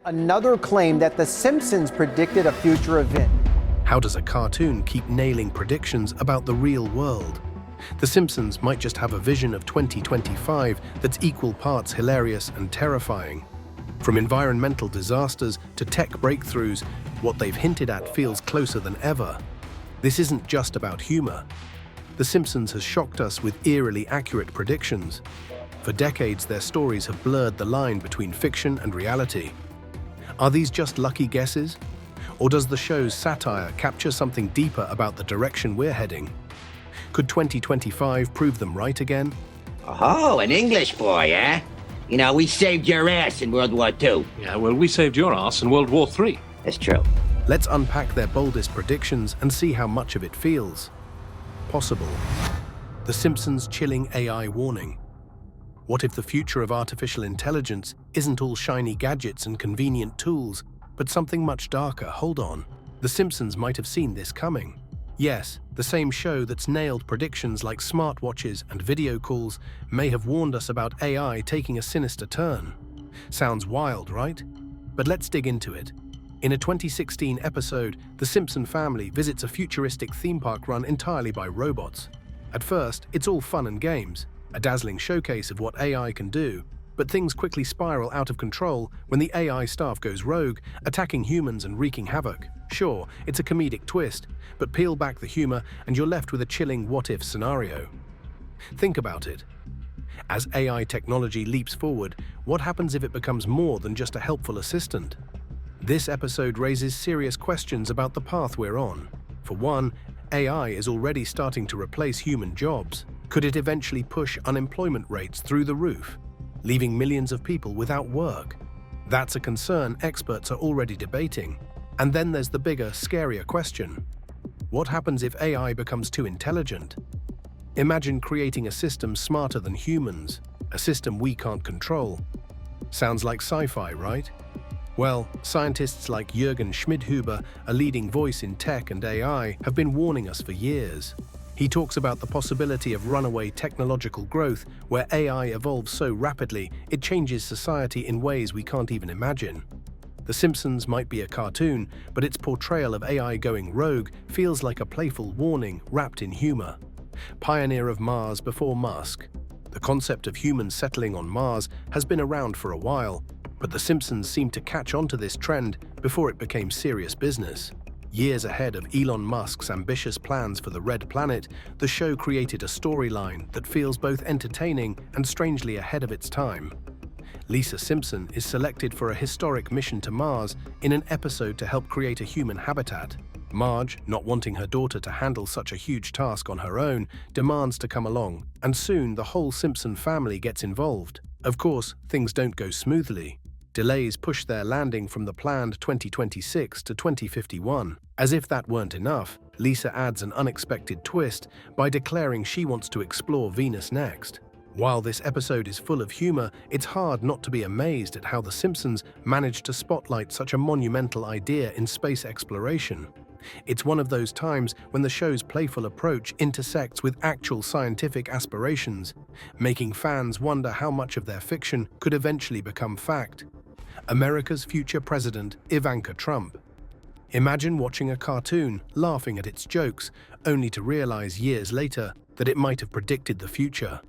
Another claim that The Simpsons predicted a future event. How does a cartoon keep nailing predictions about the real world? The Simpsons might just have a vision of 2025 that's equal parts hilarious and terrifying. From environmental disasters to tech breakthroughs, what they've hinted at feels closer than ever. This isn't just about humor. The Simpsons has shocked us with eerily accurate predictions. For decades, their stories have blurred the line between fiction and reality. Are these just lucky guesses? Or does the show's satire capture something deeper about the direction we're heading? Could 2025 prove them right again? Oh, an English boy, eh? You know, we saved your ass in World War II. Yeah, well, we saved your ass in World War III. That's true. Let's unpack their boldest predictions and see how much of it feels possible. The Simpsons' chilling AI warning. What if the future of artificial intelligence isn't all shiny gadgets and convenient tools, but something much darker? Hold on. The Simpsons might have seen this coming. Yes, the same show that's nailed predictions like smartwatches and video calls may have warned us about AI taking a sinister turn. Sounds wild, right? But let's dig into it. In a 2016 episode, the Simpson family visits a futuristic theme park run entirely by robots. At first, it's all fun and games, a dazzling showcase of what AI can do, but things quickly spiral out of control when the AI staff goes rogue, attacking humans and wreaking havoc. Sure, it's a comedic twist, but peel back the humor and you're left with a chilling what-if scenario. Think about it. As AI technology leaps forward, what happens if it becomes more than just a helpful assistant? This episode raises serious questions about the path we're on. For one, AI is already starting to replace human jobs. Could it eventually push unemployment rates through the roof, leaving millions of people without work? That's a concern experts are already debating. And then there's the bigger, scarier question. What happens if AI becomes too intelligent? Imagine creating a system smarter than humans, a system we can't control. Sounds like sci-fi, right? Well, scientists like Jürgen Schmidhuber, a leading voice in tech and AI, have been warning us for years. He talks about the possibility of runaway technological growth where AI evolves so rapidly it changes society in ways we can't even imagine. The Simpsons might be a cartoon, but its portrayal of AI going rogue feels like a playful warning wrapped in humor. Pioneer of Mars before Musk. The concept of humans settling on Mars has been around for a while, but The Simpsons seemed to catch on to this trend before it became serious business. Years ahead of Elon Musk's ambitious plans for the Red Planet, the show created a storyline that feels both entertaining and strangely ahead of its time. Lisa Simpson is selected for a historic mission to Mars in an episode to help create a human habitat. Marge, not wanting her daughter to handle such a huge task on her own, demands to come along, and soon the whole Simpson family gets involved. Of course, things don't go smoothly. Delays push their landing from the planned 2026 to 2051. As if that weren't enough, Lisa adds an unexpected twist by declaring she wants to explore Venus next. While this episode is full of humor, it's hard not to be amazed at how The Simpsons managed to spotlight such a monumental idea in space exploration. It's one of those times when the show's playful approach intersects with actual scientific aspirations, making fans wonder how much of their fiction could eventually become fact. America's future president, Ivanka Trump. Imagine watching a cartoon, laughing at its jokes, only to realize years later that it might have predicted the future.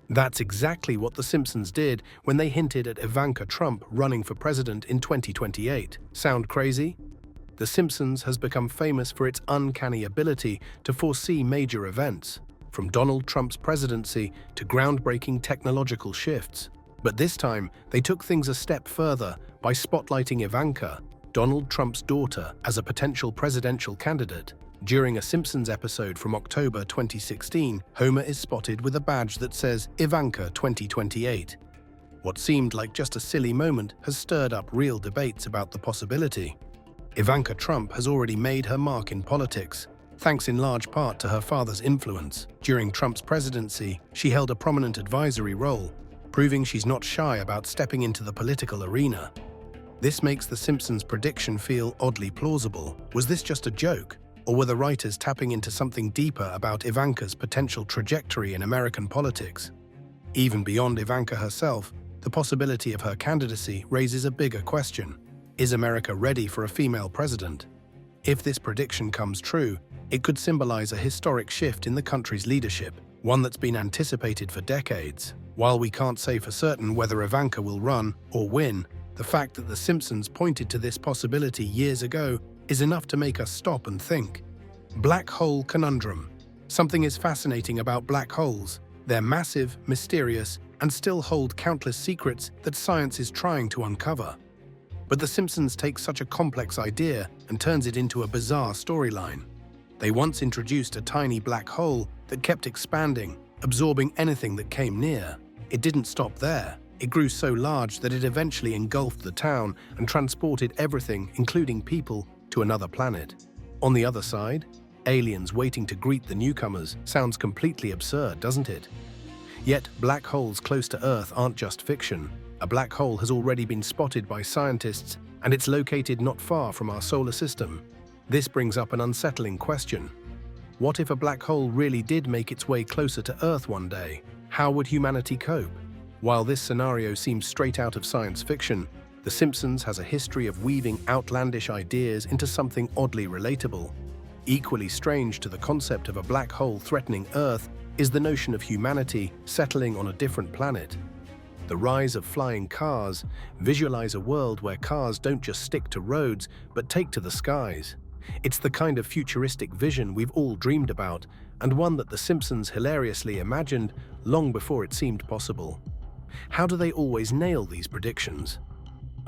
That's exactly what The Simpsons did when they hinted at Ivanka Trump running for president in 2028. Sound crazy? The Simpsons has become famous for its uncanny ability to foresee major events, from Donald Trump's presidency to groundbreaking technological shifts. But this time, they took things a step further by spotlighting Ivanka, Donald Trump's daughter, as a potential presidential candidate. During a Simpsons episode from October 2016, Homer is spotted with a badge that says Ivanka 2028. What seemed like just a silly moment has stirred up real debates about the possibility. Ivanka Trump has already made her mark in politics, thanks in large part to her father's influence. During Trump's presidency, she held a prominent advisory role, proving she's not shy about stepping into the political arena. This makes The Simpsons' prediction feel oddly plausible. Was this just a joke? Or were the writers tapping into something deeper about Ivanka's potential trajectory in American politics? Even beyond Ivanka herself, the possibility of her candidacy raises a bigger question. Is America ready for a female president? If this prediction comes true, it could symbolize a historic shift in the country's leadership, one that's been anticipated for decades. While we can't say for certain whether Ivanka will run or win, the fact that The Simpsons pointed to this possibility years ago is enough to make us stop and think. Black hole conundrum. Something is fascinating about black holes. They're massive, mysterious, and still hold countless secrets that science is trying to uncover. But The Simpsons takes such a complex idea and turns it into a bizarre storyline. They once introduced a tiny black hole that kept expanding, absorbing anything that came near. It didn't stop there. It grew so large that it eventually engulfed the town and transported everything, including people, to another planet. On the other side, aliens waiting to greet the newcomers sounds completely absurd, doesn't it? Yet, black holes close to Earth aren't just fiction. A black hole has already been spotted by scientists, and it's located not far from our solar system. This brings up an unsettling question. What if a black hole really did make its way closer to Earth one day? How would humanity cope? While this scenario seems straight out of science fiction, The Simpsons has a history of weaving outlandish ideas into something oddly relatable. Equally strange to the concept of a black hole threatening Earth is the notion of humanity settling on a different planet. The rise of flying cars visualize a world where cars don't just stick to roads, but take to the skies. It's the kind of futuristic vision we've all dreamed about, and one that The Simpsons hilariously imagined long before it seemed possible. How do they always nail these predictions?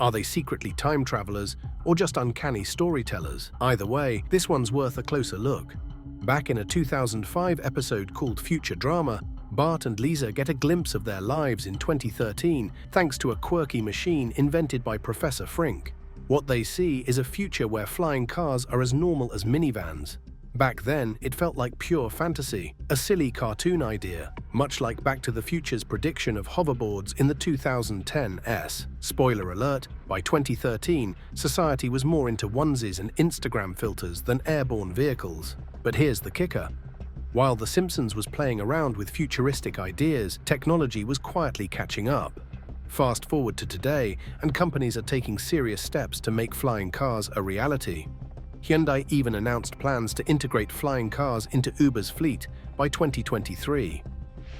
Are they secretly time travelers or just uncanny storytellers? Either way, this one's worth a closer look. Back in a 2005 episode called Future Drama, Bart and Lisa get a glimpse of their lives in 2013 thanks to a quirky machine invented by Professor Frink. What they see is a future where flying cars are as normal as minivans. Back then, it felt like pure fantasy, a silly cartoon idea, much like Back to the Future's prediction of hoverboards in the 2010s. Spoiler alert, by 2013, society was more into onesies and Instagram filters than airborne vehicles. But here's the kicker. While The Simpsons was playing around with futuristic ideas, technology was quietly catching up. Fast forward to today, and companies are taking serious steps to make flying cars a reality. Hyundai even announced plans to integrate flying cars into Uber's fleet by 2023.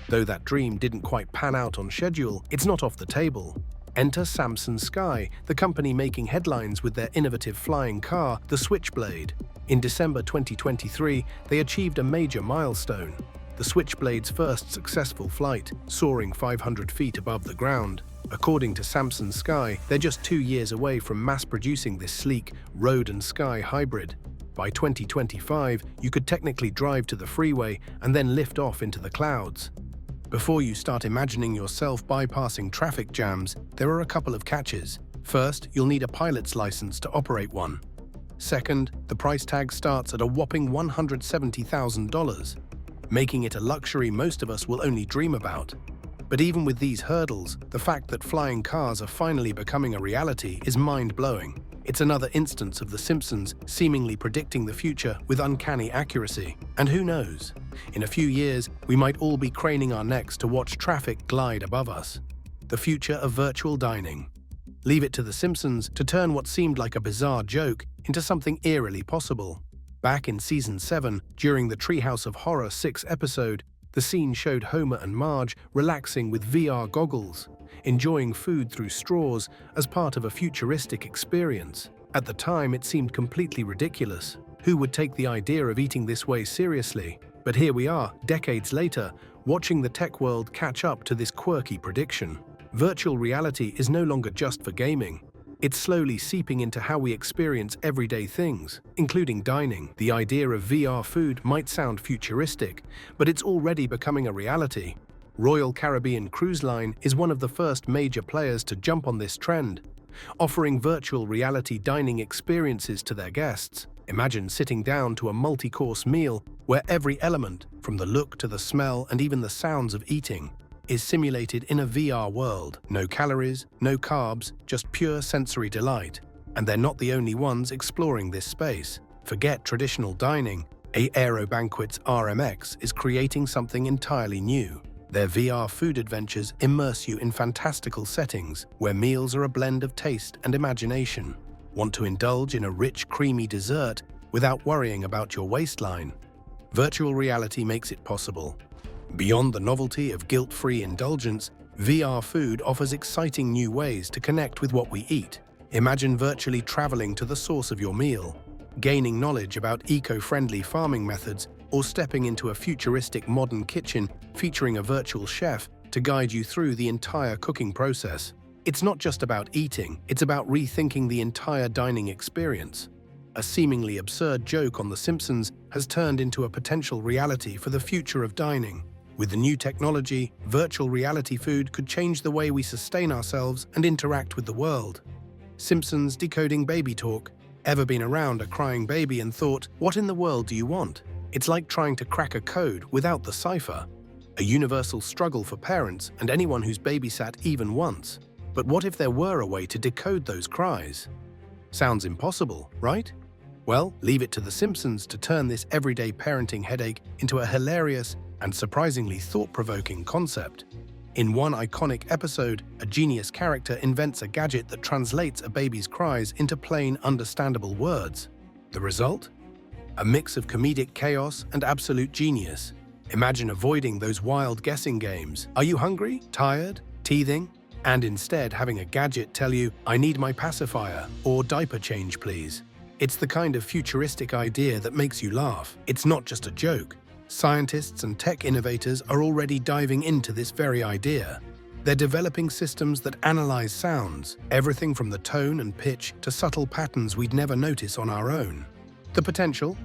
Though that dream didn't quite pan out on schedule, it's not off the table. Enter Samsung Sky, the company making headlines with their innovative flying car, the Switchblade. In December 2023, they achieved a major milestone: the Switchblade's first successful flight, soaring 500 feet above the ground. According to Samsung Sky, they're just 2 years away from mass-producing this sleek road and sky hybrid. By 2025, you could technically drive to the freeway and then lift off into the clouds. Before you start imagining yourself bypassing traffic jams, there are a couple of catches. First, you'll need a pilot's license to operate one. Second, the price tag starts at a whopping $170,000, making it a luxury most of us will only dream about. But even with these hurdles, the fact that flying cars are finally becoming a reality is mind-blowing. It's another instance of The Simpsons seemingly predicting the future with uncanny accuracy. And who knows? In a few years, we might all be craning our necks to watch traffic glide above us. The future of virtual dining. Leave it to The Simpsons to turn what seemed like a bizarre joke into something eerily possible. Back in Season 7, during the Treehouse of Horror 6 episode, the scene showed Homer and Marge relaxing with VR goggles, enjoying food through straws as part of a futuristic experience. At the time, it seemed completely ridiculous. Who would take the idea of eating this way seriously? But here we are, decades later, watching the tech world catch up to this quirky prediction. Virtual reality is no longer just for gaming. It's slowly seeping into how we experience everyday things, including dining. The idea of VR food might sound futuristic, but it's already becoming a reality. Royal Caribbean Cruise Line is one of the first major players to jump on this trend, offering virtual reality dining experiences to their guests. Imagine sitting down to a multi-course meal where every element, from the look to the smell and even the sounds of eating, is simulated in a VR world. No calories, no carbs, just pure sensory delight. And they're not the only ones exploring this space. Forget traditional dining. Aero Banquets RMX is creating something entirely new. Their VR food adventures immerse you in fantastical settings where meals are a blend of taste and imagination. Want to indulge in a rich, creamy dessert without worrying about your waistline? Virtual reality makes it possible. Beyond the novelty of guilt-free indulgence, VR food offers exciting new ways to connect with what we eat. Imagine virtually traveling to the source of your meal, gaining knowledge about eco-friendly farming methods, or stepping into a futuristic modern kitchen featuring a virtual chef to guide you through the entire cooking process. It's not just about eating, it's about rethinking the entire dining experience. A seemingly absurd joke on The Simpsons has turned into a potential reality for the future of dining. With the new technology, virtual reality food could change the way we sustain ourselves and interact with the world. Simpsons Decoding Baby Talk. Ever been around a crying baby and thought, what in the world do you want? It's like trying to crack a code without the cipher. A universal struggle for parents and anyone who's babysat even once. But what if there were a way to decode those cries? Sounds impossible, right? Well, leave it to The Simpsons to turn this everyday parenting headache into a hilarious and surprisingly thought-provoking concept. In one iconic episode, a genius character invents a gadget that translates a baby's cries into plain, understandable words. The result? A mix of comedic chaos and absolute genius. Imagine avoiding those wild guessing games. Are you hungry? Tired? Teething? And instead having a gadget tell you, I need my pacifier, or diaper change please. It's the kind of futuristic idea that makes you laugh. It's not just a joke. Scientists and tech innovators are already diving into this very idea. They're developing systems that analyze sounds, everything from the tone and pitch to subtle patterns we'd never notice on our own. The potential?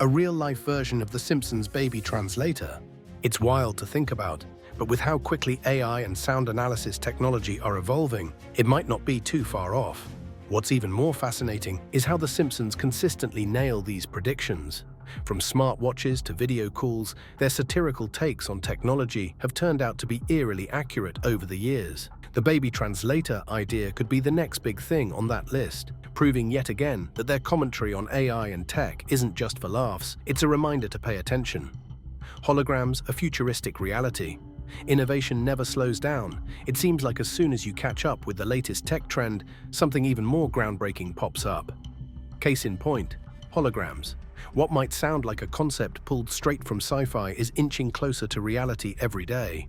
A real-life version of The Simpsons Baby Translator. It's wild to think about, but with how quickly AI and sound analysis technology are evolving, it might not be too far off. What's even more fascinating is how The Simpsons consistently nail these predictions. From smartwatches to video calls, their satirical takes on technology have turned out to be eerily accurate over the years. The baby translator idea could be the next big thing on that list, proving yet again that their commentary on AI and tech isn't just for laughs, it's a reminder to pay attention. Holograms, a futuristic reality. Innovation never slows down. It seems like as soon as you catch up with the latest tech trend, something even more groundbreaking pops up. Case in point, holograms. What might sound like a concept pulled straight from sci-fi is inching closer to reality every day.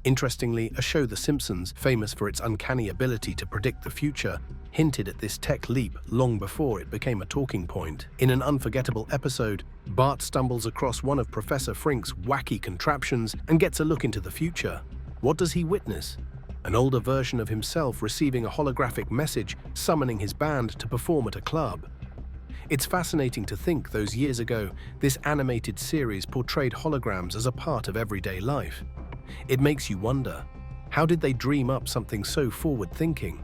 Interestingly, a show The Simpsons, famous for its uncanny ability to predict the future, hinted at this tech leap long before it became a talking point. In an unforgettable episode, Bart stumbles across one of Professor Frink's wacky contraptions and gets a look into the future. What does he witness? An older version of himself receiving a holographic message summoning his band to perform at a club. It's fascinating to think those years ago, this animated series portrayed holograms as a part of everyday life. It makes you wonder, how did they dream up something so forward-thinking?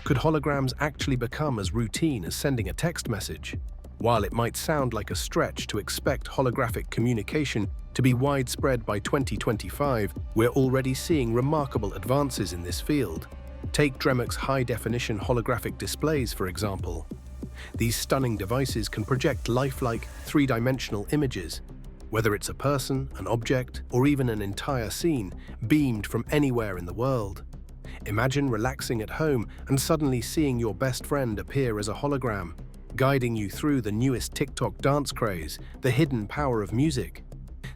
Could holograms actually become as routine as sending a text message? While it might sound like a stretch to expect holographic communication to be widespread by 2025, we're already seeing remarkable advances in this field. Take Dremok's high-definition holographic displays, for example. These stunning devices can project lifelike, three-dimensional images, whether it's a person, an object, or even an entire scene, beamed from anywhere in the world. Imagine relaxing at home and suddenly seeing your best friend appear as a hologram, guiding you through the newest TikTok dance craze, the hidden power of music.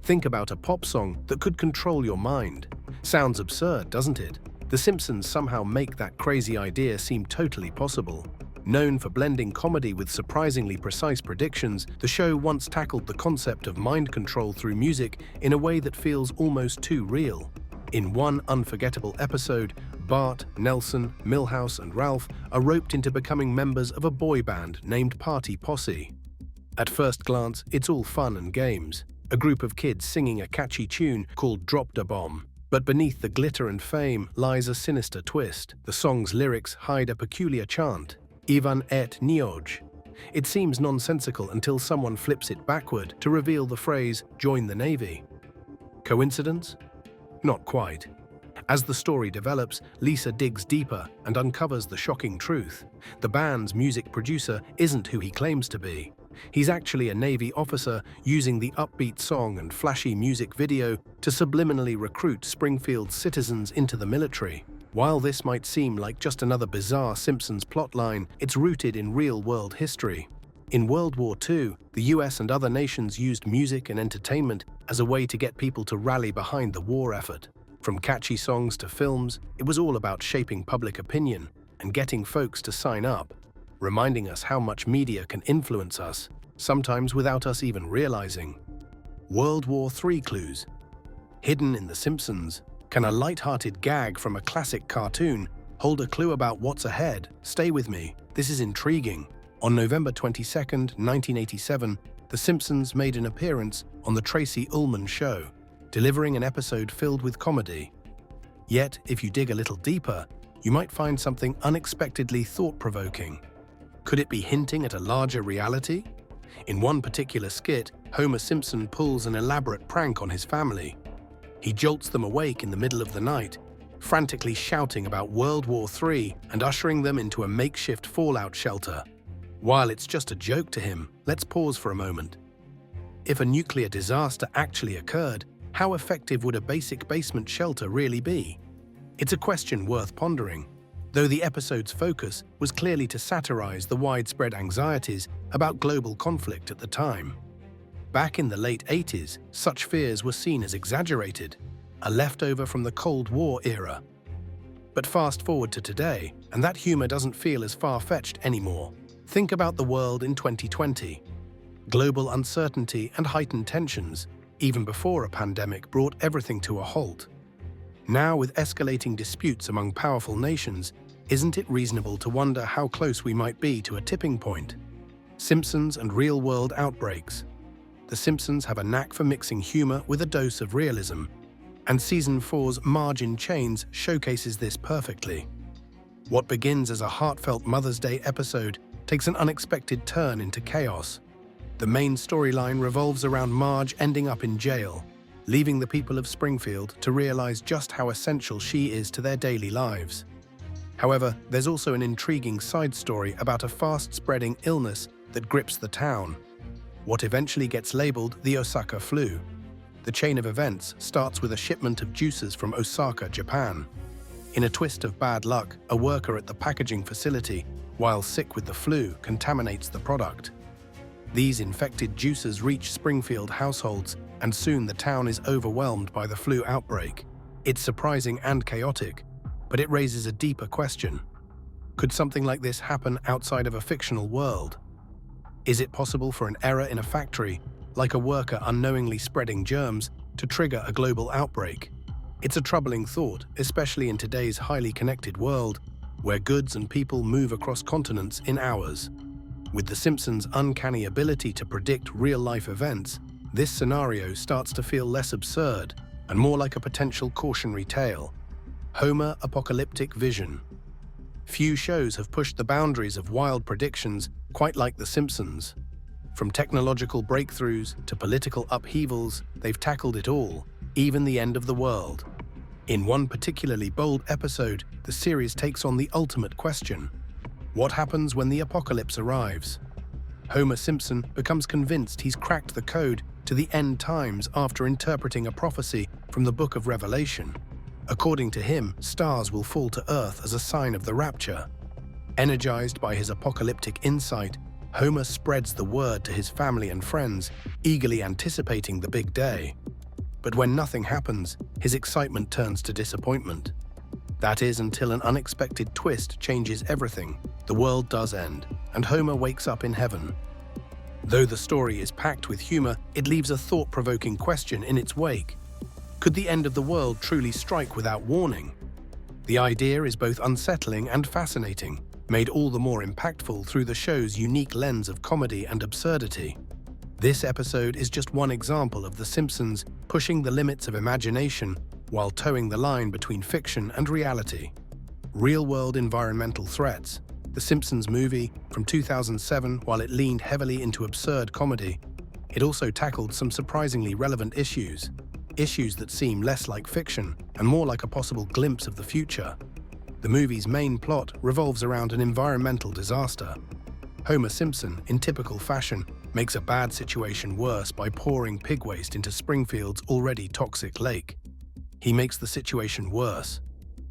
Think about a pop song that could control your mind. Sounds absurd, doesn't it? The Simpsons somehow make that crazy idea seem totally possible. Known for blending comedy with surprisingly precise predictions, the show once tackled the concept of mind control through music in a way that feels almost too real. In one unforgettable episode, Bart, Nelson, Milhouse, and Ralph are roped into becoming members of a boy band named Party Posse. At first glance, it's all fun and games, a group of kids singing a catchy tune called Drop Da Bomb. But beneath the glitter and fame lies a sinister twist. The song's lyrics hide a peculiar chant, Ivan et Nioj. It seems nonsensical until someone flips it backward to reveal the phrase, join the Navy. Coincidence? Not quite. As the story develops, Lisa digs deeper and uncovers the shocking truth. The band's music producer isn't who he claims to be. He's actually a Navy officer using the upbeat song and flashy music video to subliminally recruit Springfield's citizens into the military. While this might seem like just another bizarre Simpsons plotline, it's rooted in real-world history. In World War II, the US and other nations used music and entertainment as a way to get people to rally behind the war effort. From catchy songs to films, it was all about shaping public opinion and getting folks to sign up, reminding us how much media can influence us, sometimes without us even realizing. World War III clues. Hidden in The Simpsons, can a light-hearted gag from a classic cartoon hold a clue about what's ahead? Stay with me, this is intriguing. On November 22, 1987, The Simpsons made an appearance on The Tracy Ullman Show, delivering an episode filled with comedy. Yet, if you dig a little deeper, you might find something unexpectedly thought-provoking. Could it be hinting at a larger reality? In one particular skit, Homer Simpson pulls an elaborate prank on his family. He jolts them awake in the middle of the night, frantically shouting about World War III and ushering them into a makeshift fallout shelter. While it's just a joke to him, let's pause for a moment. If a nuclear disaster actually occurred, how effective would a basic basement shelter really be? It's a question worth pondering, though the episode's focus was clearly to satirize the widespread anxieties about global conflict at the time. Back in the late 80s, such fears were seen as exaggerated, a leftover from the Cold War era. But fast forward to today, and that humor doesn't feel as far-fetched anymore. Think about the world in 2020. Global uncertainty and heightened tensions, even before a pandemic, brought everything to a halt. Now, with escalating disputes among powerful nations, isn't it reasonable to wonder how close we might be to a tipping point? Simpsons and real-world outbreaks. The Simpsons have a knack for mixing humor with a dose of realism, and Season 4's Margin Chains showcases this perfectly. What begins as a heartfelt Mother's Day episode takes an unexpected turn into chaos. The main storyline revolves around Marge ending up in jail, leaving the people of Springfield to realize just how essential she is to their daily lives. However, there's also an intriguing side story about a fast-spreading illness that grips the town, what eventually gets labeled the Osaka flu. The chain of events starts with a shipment of juices from Osaka, Japan. In a twist of bad luck, a worker at the packaging facility, while sick with the flu, contaminates the product. These infected juices reach Springfield households, and soon the town is overwhelmed by the flu outbreak. It's surprising and chaotic, but it raises a deeper question. Could something like this happen outside of a fictional world? Is it possible for an error in a factory, like a worker unknowingly spreading germs, to trigger a global outbreak? It's a troubling thought, especially in today's highly connected world, where goods and people move across continents in hours. With The Simpsons' uncanny ability to predict real-life events, this scenario starts to feel less absurd and more like a potential cautionary tale. Homer apocalyptic vision. Few shows have pushed the boundaries of wild predictions quite like The Simpsons. From technological breakthroughs to political upheavals, they've tackled it all, even the end of the world. In one particularly bold episode, the series takes on the ultimate question: what happens when the apocalypse arrives? Homer Simpson becomes convinced he's cracked the code to the end times after interpreting a prophecy from the Book of Revelation. According to him, stars will fall to Earth as a sign of the rapture. Energized by his apocalyptic insight, Homer spreads the word to his family and friends, eagerly anticipating the big day. But when nothing happens, his excitement turns to disappointment. That is until an unexpected twist changes everything. The world does end, and Homer wakes up in heaven. Though the story is packed with humor, it leaves a thought-provoking question in its wake. Could the end of the world truly strike without warning? The idea is both unsettling and fascinating, made all the more impactful through the show's unique lens of comedy and absurdity. This episode is just one example of The Simpsons pushing the limits of imagination while towing the line between fiction and reality. Real-world environmental threats. The Simpsons movie from 2007, while it leaned heavily into absurd comedy, it also tackled some surprisingly relevant issues that seem less like fiction and more like a possible glimpse of the future. The movie's main plot revolves around an environmental disaster. Homer Simpson, in typical fashion, makes a bad situation worse by pouring pig waste into Springfield's already toxic lake. He makes the situation worse,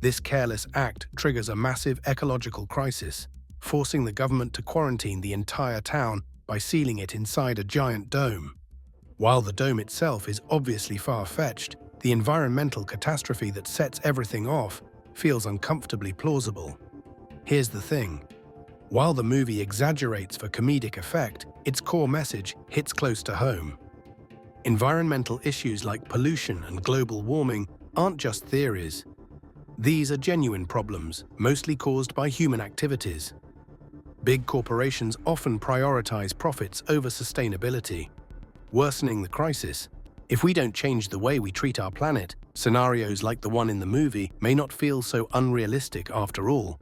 This careless act triggers a massive ecological crisis, forcing the government to quarantine the entire town by sealing it inside a giant dome. While the dome itself is obviously far-fetched, the environmental catastrophe that sets everything off feels uncomfortably plausible. Here's the thing. While the movie exaggerates for comedic effect, its core message hits close to home. Environmental issues like pollution and global warming aren't just theories. These are genuine problems, mostly caused by human activities. Big corporations often prioritize profits over sustainability, worsening the crisis. If we don't change the way we treat our planet, scenarios like the one in the movie may not feel so unrealistic after all.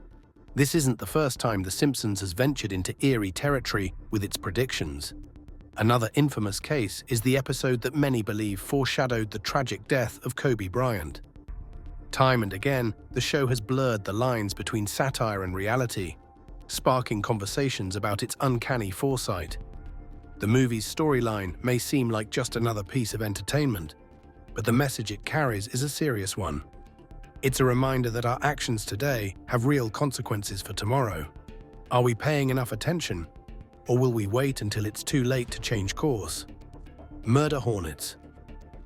This isn't the first time The Simpsons has ventured into eerie territory with its predictions. Another infamous case is the episode that many believe foreshadowed the tragic death of Kobe Bryant. Time and again, the show has blurred the lines between satire and reality, sparking conversations about its uncanny foresight. The movie's storyline may seem like just another piece of entertainment, but the message it carries is a serious one. It's a reminder that our actions today have real consequences for tomorrow. Are we paying enough attention, or will we wait until it's too late to change course? Murder Hornets.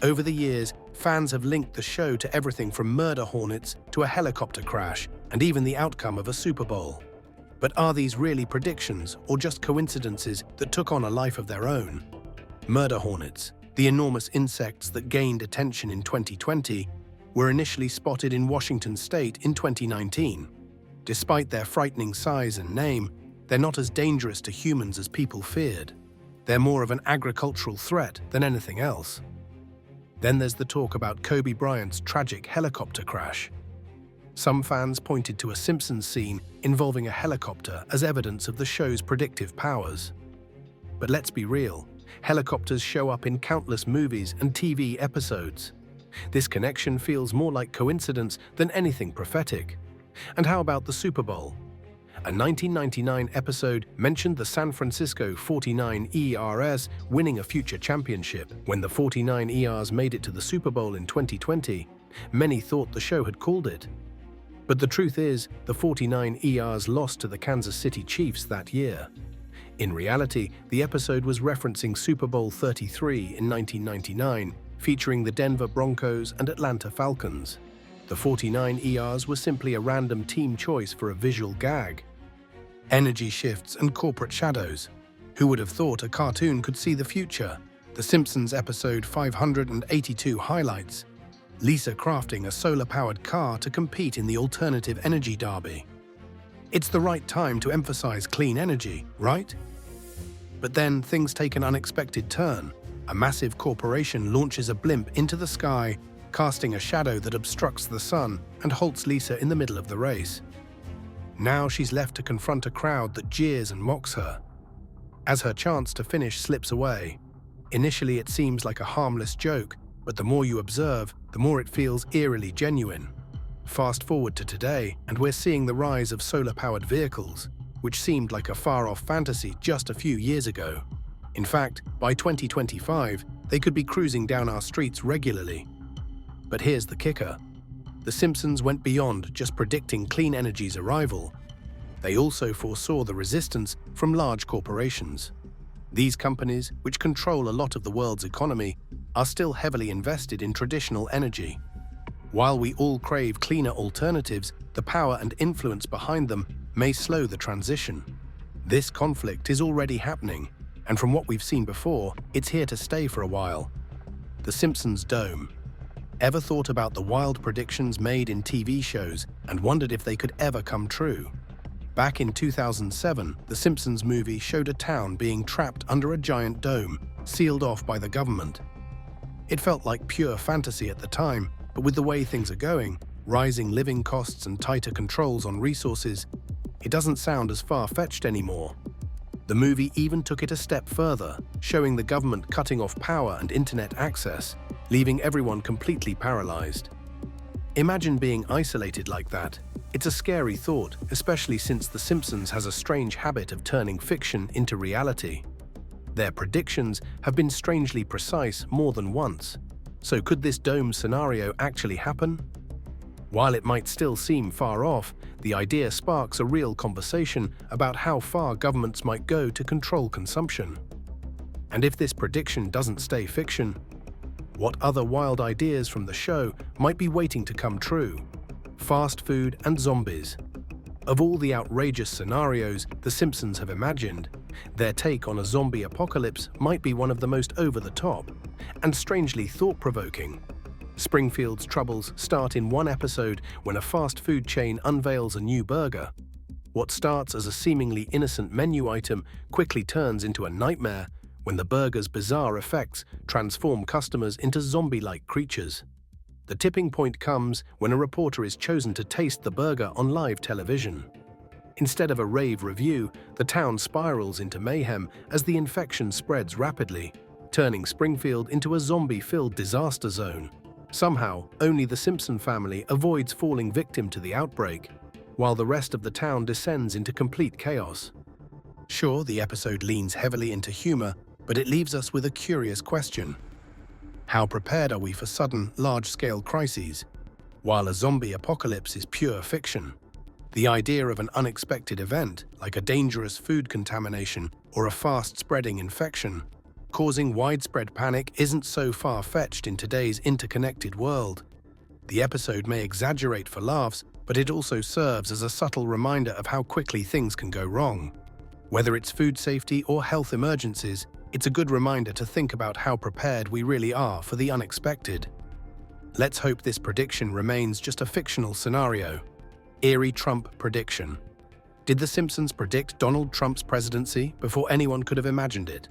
Over the years, fans have linked the show to everything from murder hornets to a helicopter crash and even the outcome of a Super Bowl. But are these really predictions or just coincidences that took on a life of their own? Murder hornets, the enormous insects that gained attention in 2020, were initially spotted in Washington state in 2019. Despite their frightening size and name, they're not as dangerous to humans as people feared. They're more of an agricultural threat than anything else. Then there's the talk about Kobe Bryant's tragic helicopter crash. Some fans pointed to a Simpsons scene involving a helicopter as evidence of the show's predictive powers. But let's be real, helicopters show up in countless movies and TV episodes. This connection feels more like coincidence than anything prophetic. And how about the Super Bowl? A 1999 episode mentioned the San Francisco 49ers winning a future championship. When the 49ers made it to the Super Bowl in 2020, many thought the show had called it. But the truth is, the 49ers lost to the Kansas City Chiefs that year. In reality, the episode was referencing Super Bowl 33 in 1999, featuring the Denver Broncos and Atlanta Falcons. The 49ers were simply a random team choice for a visual gag. Energy shifts and corporate shadows. Who would have thought a cartoon could see the future? The Simpsons episode 582 highlights Lisa crafting a solar-powered car to compete in the alternative energy derby. It's the right time to emphasize clean energy, right? But then things take an unexpected turn. A massive corporation launches a blimp into the sky, casting a shadow that obstructs the sun and halts Lisa in the middle of the race. Now she's left to confront a crowd that jeers and mocks her. As her chance to finish slips away, initially it seems like a harmless joke, but the more you observe, the more it feels eerily genuine. Fast forward to today, and we're seeing the rise of solar-powered vehicles, which seemed like a far-off fantasy just a few years ago. In fact, by 2025, they could be cruising down our streets regularly. But here's the kicker. The Simpsons went beyond just predicting clean energy's arrival. They also foresaw the resistance from large corporations. These companies, which control a lot of the world's economy, are still heavily invested in traditional energy. While we all crave cleaner alternatives, the power and influence behind them may slow the transition. This conflict is already happening, and from what we've seen before, it's here to stay for a while. The Simpsons Dome. Ever thought about the wild predictions made in TV shows and wondered if they could ever come true? Back in 2007, the Simpsons movie showed a town being trapped under a giant dome, sealed off by the government. It felt like pure fantasy at the time, but with the way things are going, rising living costs and tighter controls on resources, it doesn't sound as far-fetched anymore. The movie even took it a step further, showing the government cutting off power and internet access, leaving everyone completely paralyzed. Imagine being isolated like that. It's a scary thought, especially since The Simpsons has a strange habit of turning fiction into reality. Their predictions have been strangely precise more than once. So could this dome scenario actually happen? While it might still seem far off, the idea sparks a real conversation about how far governments might go to control consumption. And if this prediction doesn't stay fiction, what other wild ideas from the show might be waiting to come true? Fast food and zombies. Of all the outrageous scenarios The Simpsons have imagined, their take on a zombie apocalypse might be one of the most over-the-top and strangely thought-provoking. Springfield's troubles start in one episode when a fast food chain unveils a new burger. What starts as a seemingly innocent menu item quickly turns into a nightmare when the burger's bizarre effects transform customers into zombie-like creatures. The tipping point comes when a reporter is chosen to taste the burger on live television. Instead of a rave review, the town spirals into mayhem as the infection spreads rapidly, turning Springfield into a zombie-filled disaster zone. Somehow, only the Simpson family avoids falling victim to the outbreak, while the rest of the town descends into complete chaos. Sure, the episode leans heavily into humor, but it leaves us with a curious question. How prepared are we for sudden, large-scale crises? While a zombie apocalypse is pure fiction, the idea of an unexpected event, like a dangerous food contamination or a fast-spreading infection, causing widespread panic isn't so far-fetched in today's interconnected world. The episode may exaggerate for laughs, but it also serves as a subtle reminder of how quickly things can go wrong. Whether it's food safety or health emergencies, it's a good reminder to think about how prepared we really are for the unexpected. Let's hope this prediction remains just a fictional scenario. Eerie Trump prediction. Did The Simpsons predict Donald Trump's presidency before anyone could have imagined it?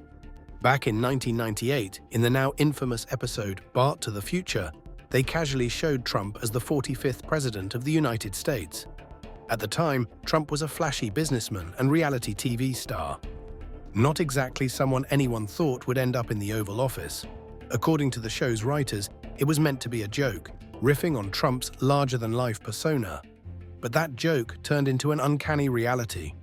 Back in 1998, in the now infamous episode Bart to the Future, they casually showed Trump as the 45th president of the United States. At the time, Trump was a flashy businessman and reality TV star. Not exactly someone anyone thought would end up in the Oval Office. According to the show's writers, it was meant to be a joke, riffing on Trump's larger-than-life persona. But that joke turned into an uncanny reality.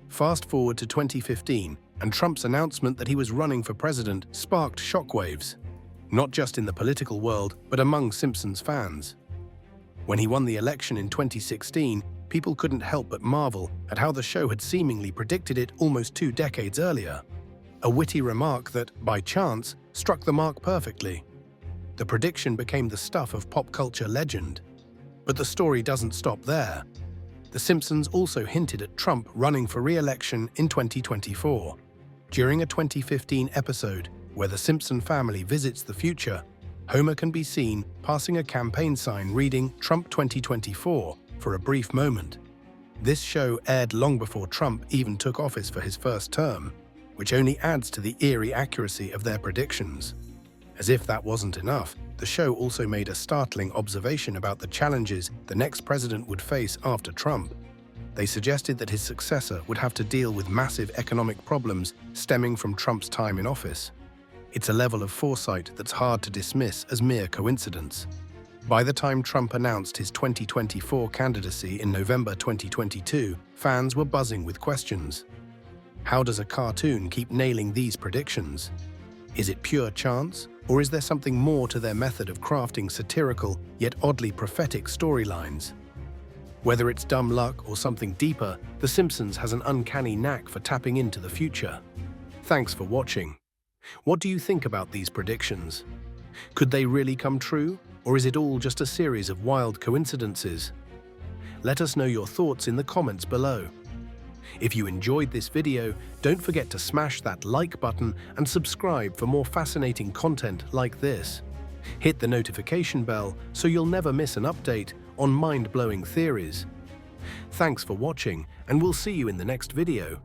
Fast forward to 2015, and Trump's announcement that he was running for president sparked shockwaves, not just in the political world, but among Simpsons fans. When he won the election in 2016, people couldn't help but marvel at how the show had seemingly predicted it almost 2 decades earlier. A witty remark that, by chance, struck the mark perfectly. The prediction became the stuff of pop culture legend. But the story doesn't stop there. The Simpsons also hinted at Trump running for re-election in 2024. During a 2015 episode where the Simpson family visits the future, Homer can be seen passing a campaign sign reading Trump 2024 for a brief moment. This show aired long before Trump even took office for his first term, which only adds to the eerie accuracy of their predictions. As if that wasn't enough, the show also made a startling observation about the challenges the next president would face after Trump. They suggested that his successor would have to deal with massive economic problems stemming from Trump's time in office. It's a level of foresight that's hard to dismiss as mere coincidence. By the time Trump announced his 2024 candidacy in November 2022, fans were buzzing with questions. How does a cartoon keep nailing these predictions? Is it pure chance, or is there something more to their method of crafting satirical yet oddly prophetic storylines? Whether it's dumb luck or something deeper, The Simpsons has an uncanny knack for tapping into the future. Thanks for watching. What do you think about these predictions? Could they really come true, or is it all just a series of wild coincidences? Let us know your thoughts in the comments below. If you enjoyed this video, don't forget to smash that like button and subscribe for more fascinating content like this. Hit the notification bell so you'll never miss an update on mind-blowing theories. Thanks for watching, and we'll see you in the next video.